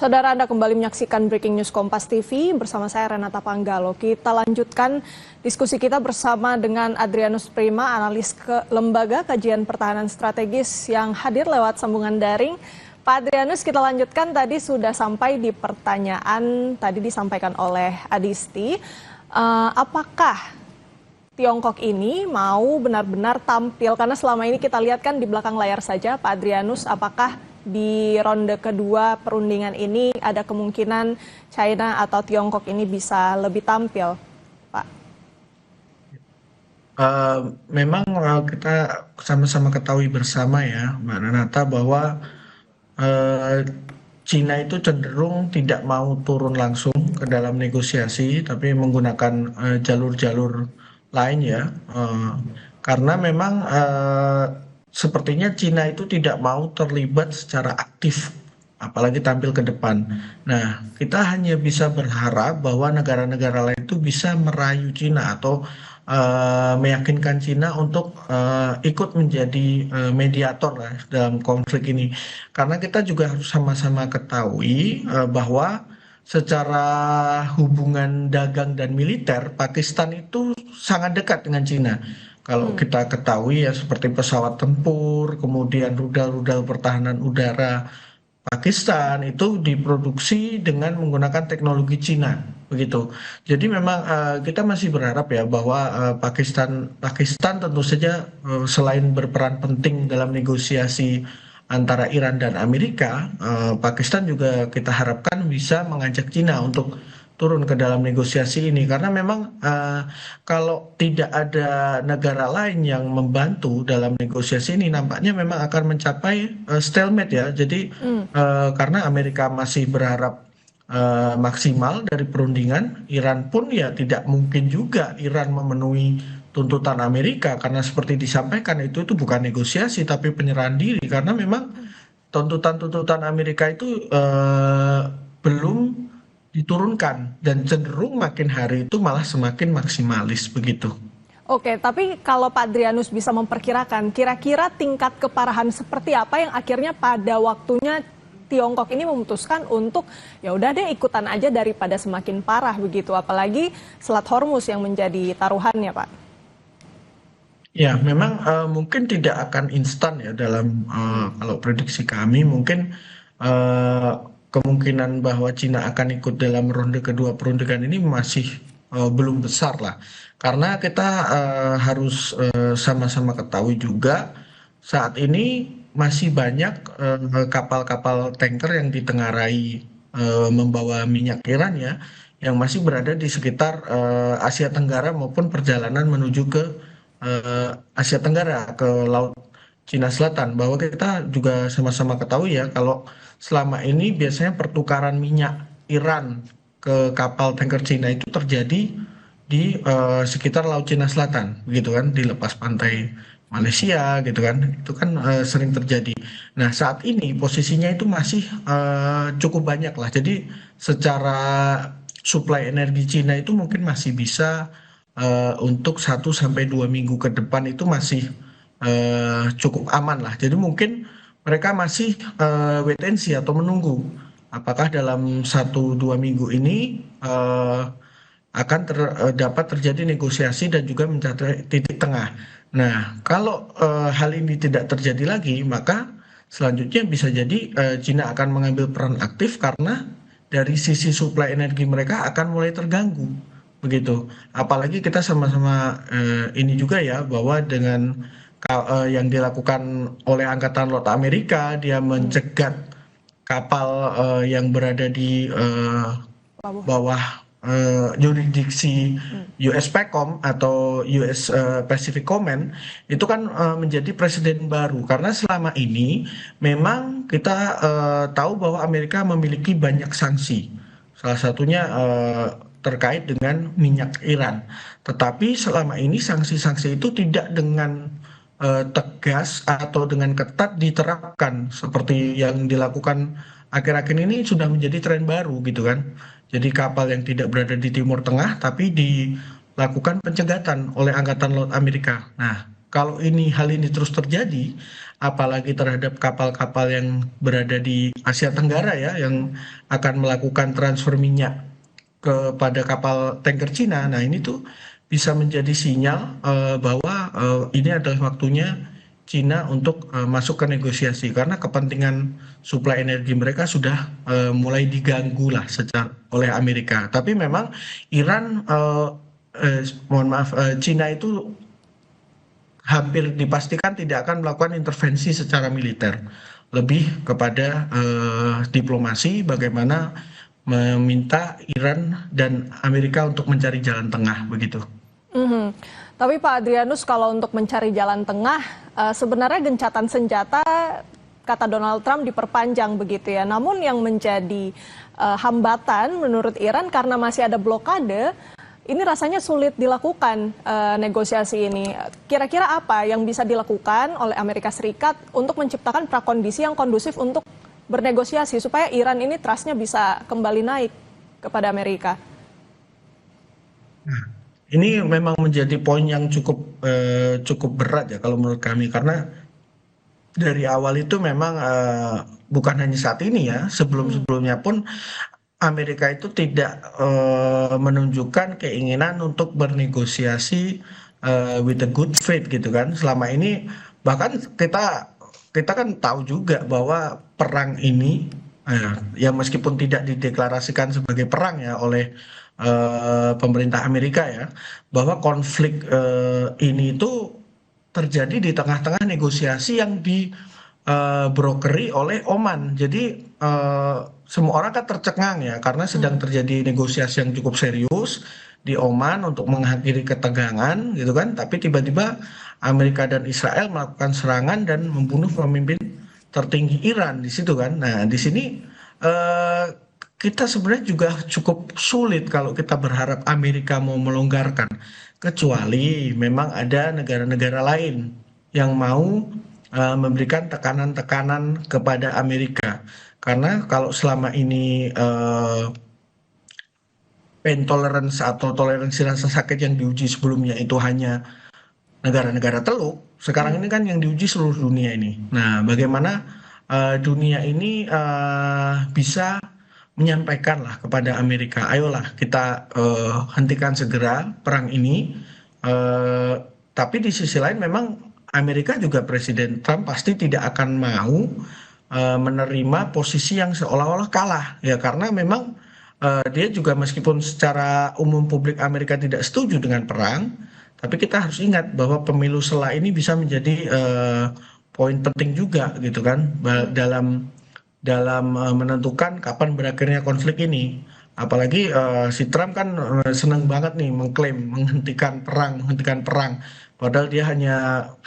Saudara, Anda kembali menyaksikan Breaking News Kompas TV bersama saya Renata Panggalo. Kita lanjutkan diskusi kita bersama dengan Adrianus Prima, analis Lembaga Kajian Pertahanan Strategis yang hadir lewat sambungan daring. Pak Adrianus, kita lanjutkan, tadi sudah sampai di pertanyaan tadi disampaikan oleh Adisti. Apakah Tiongkok ini mau benar-benar tampil? Karena selama ini kita lihat kan di belakang layar saja, Pak Adrianus, apakah di ronde kedua perundingan ini ada kemungkinan China atau Tiongkok ini bisa lebih tampil, Pak? Memang kita sama-sama ketahui bersama ya, Mbak Renata, bahwa China itu cenderung tidak mau turun langsung ke dalam negosiasi, tapi menggunakan jalur-jalur lain ya, karena memang sepertinya China itu tidak mau terlibat secara aktif, apalagi tampil ke depan. Nah, kita hanya bisa berharap bahwa negara-negara lain itu bisa merayu China atau meyakinkan China untuk ikut menjadi mediator lah dalam konflik ini. Karena kita juga harus sama-sama ketahui bahwa secara hubungan dagang dan militer, Pakistan itu sangat dekat dengan China. Kalau kita ketahui ya, seperti pesawat tempur, kemudian rudal-rudal pertahanan udara Pakistan itu diproduksi dengan menggunakan teknologi Cina, begitu. Jadi memang kita masih berharap ya bahwa Pakistan tentu saja selain berperan penting dalam negosiasi antara Iran dan Amerika, Pakistan juga kita harapkan bisa mengajak Cina untuk turun ke dalam negosiasi ini, karena memang kalau tidak ada negara lain yang membantu dalam negosiasi ini, nampaknya memang akan mencapai stalemate ya. Jadi karena Amerika masih berharap maksimal dari perundingan, Iran pun ya tidak mungkin juga Iran memenuhi tuntutan Amerika, karena seperti disampaikan itu bukan negosiasi tapi penyerahan diri, karena memang tuntutan-tuntutan Amerika itu belum diturunkan dan cenderung makin hari itu malah semakin maksimalis begitu. Oke, tapi kalau Pak Adrianus bisa memperkirakan kira-kira tingkat keparahan seperti apa yang akhirnya pada waktunya Tiongkok ini memutuskan untuk ya udah deh ikutan aja daripada semakin parah begitu, apalagi Selat Hormuz yang menjadi taruhannya, Pak. Ya, memang mungkin tidak akan instan ya dalam kalau prediksi kami mungkin kemungkinan bahwa Cina akan ikut dalam ronde kedua perundingan ini masih belum besar lah. Karena kita harus sama-sama ketahui juga saat ini masih banyak kapal-kapal tanker yang ditengarai membawa minyak Iran ya, yang masih berada di sekitar Asia Tenggara maupun perjalanan menuju ke Asia Tenggara, ke Laut Cina Selatan. Bahwa kita juga sama-sama ketahui ya, kalau selama ini biasanya pertukaran minyak Iran ke kapal tanker Cina itu terjadi di sekitar Laut Cina Selatan, begitu kan, di lepas pantai Malaysia, gitu kan, itu kan sering terjadi. Nah, saat ini posisinya itu masih cukup banyak lah. Jadi secara suplai energi Cina itu mungkin masih bisa untuk 1 sampai 2 minggu ke depan itu masih cukup aman lah. Jadi mungkin mereka masih wait and see atau menunggu apakah dalam 1-2 minggu ini akan dapat terjadi negosiasi dan juga mencapai titik tengah. Nah, kalau hal ini tidak terjadi lagi, maka selanjutnya bisa jadi China akan mengambil peran aktif karena dari sisi suplai energi mereka akan mulai terganggu, begitu. Apalagi kita sama-sama ini juga ya, bahwa dengan yang dilakukan oleh Angkatan Laut Amerika, dia mencegat kapal yang berada di bawah yurisdiksi US PACOM atau US Pacific Command, itu kan menjadi presiden baru. Karena selama ini memang kita tahu bahwa Amerika memiliki banyak sanksi, salah satunya terkait dengan minyak Iran. Tetapi selama ini sanksi-sanksi itu tidak dengan tegas atau dengan ketat diterapkan seperti yang dilakukan akhir-akhir ini. Sudah menjadi tren baru gitu kan. Jadi kapal yang tidak berada di Timur Tengah tapi dilakukan pencegatan oleh Angkatan Laut Amerika. Nah, kalau hal ini terus terjadi, apalagi terhadap kapal-kapal yang berada di Asia Tenggara ya, yang akan melakukan transfer minyak kepada kapal tanker Cina. Nah, ini tuh bisa menjadi sinyal bahwa ini adalah waktunya Cina untuk masuk ke negosiasi karena kepentingan suplai energi mereka sudah mulai diganggu lah secara oleh Amerika. Tapi memang Iran, mohon maaf, Cina itu hampir dipastikan tidak akan melakukan intervensi secara militer, lebih kepada diplomasi, bagaimana meminta Iran dan Amerika untuk mencari jalan tengah begitu. Mhm. Tapi Pak Adrianus, kalau untuk mencari jalan tengah, sebenarnya gencatan senjata kata Donald Trump diperpanjang begitu ya. Namun yang menjadi hambatan menurut Iran karena masih ada blokade, ini rasanya sulit dilakukan negosiasi ini. Kira-kira apa yang bisa dilakukan oleh Amerika Serikat untuk menciptakan prakondisi yang kondusif untuk bernegosiasi supaya Iran ini trust-nya bisa kembali naik kepada Amerika? Nah, ini memang menjadi poin yang cukup berat ya kalau menurut kami karena dari awal itu memang bukan hanya saat ini ya, sebelum-sebelumnya pun Amerika itu tidak menunjukkan keinginan untuk bernegosiasi with a good faith gitu kan. Selama ini bahkan kita kan tahu juga bahwa perang ini ya meskipun tidak dideklarasikan sebagai perang ya oleh pemerintah Amerika ya, bahwa konflik ini itu terjadi di tengah-tengah negosiasi yang brokeri oleh Oman. Jadi semua orang kan tercengang ya karena sedang terjadi negosiasi yang cukup serius di Oman untuk mengakhiri ketegangan gitu kan. Tapi tiba-tiba Amerika dan Israel melakukan serangan dan membunuh pemimpin tertinggi Iran di situ kan. Nah, di sini eh, kita sebenarnya juga cukup sulit kalau kita berharap Amerika mau melonggarkan, kecuali memang ada negara-negara lain yang mau memberikan tekanan-tekanan kepada Amerika. Karena kalau selama ini pain tolerance atau toleransi rasa sakit yang diuji sebelumnya itu hanya negara-negara teluk, sekarang ini kan yang diuji seluruh dunia ini. Nah, bagaimana dunia ini bisa menyampaikan lah kepada Amerika, ayolah kita hentikan segera perang ini. Eh, tapi di sisi lain memang Amerika juga Presiden Trump pasti tidak akan mau menerima posisi yang seolah-olah kalah ya karena memang dia juga meskipun secara umum publik Amerika tidak setuju dengan perang, tapi kita harus ingat bahwa pemilu sela ini bisa menjadi poin penting juga gitu kan dalam menentukan kapan berakhirnya konflik ini. Apalagi si Trump kan senang banget nih mengklaim menghentikan perang. Padahal dia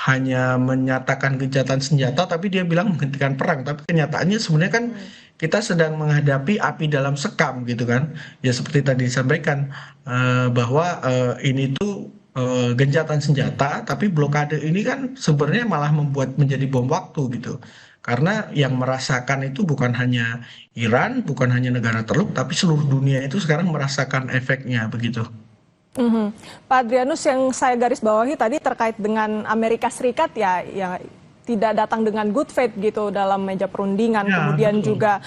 hanya menyatakan gencatan senjata, tapi dia bilang menghentikan perang. Tapi kenyataannya sebenarnya kan kita sedang menghadapi api dalam sekam gitu kan. Ya seperti tadi disampaikan bahwa ini tuh gencatan senjata, tapi blokade ini kan sebenarnya malah membuat menjadi bom waktu gitu. Karena yang merasakan itu bukan hanya Iran, bukan hanya negara teluk, tapi seluruh dunia itu sekarang merasakan efeknya begitu. Mhm. Pak Adrianus, yang saya garis bawahi tadi terkait dengan Amerika Serikat ya, yang tidak datang dengan good faith gitu dalam meja perundingan. Ya, Kemudian betul. juga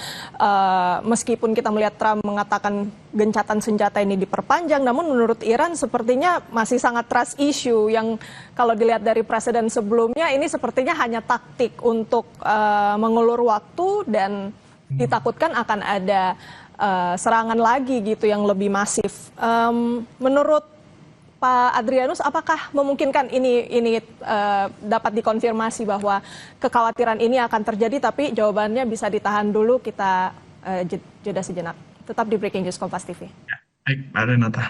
meskipun kita melihat Trump mengatakan gencatan senjata ini diperpanjang, namun menurut Iran sepertinya masih sangat trust issue yang kalau dilihat dari presiden sebelumnya ini sepertinya hanya taktik untuk mengulur waktu dan ditakutkan akan ada serangan lagi gitu yang lebih masif. Menurut Pak Adrianus, apakah memungkinkan ini dapat dikonfirmasi bahwa kekhawatiran ini akan terjadi, tapi jawabannya bisa ditahan dulu, kita jeda sejenak. Tetap di Breaking News Kompas TV. Baik, Pak Renata.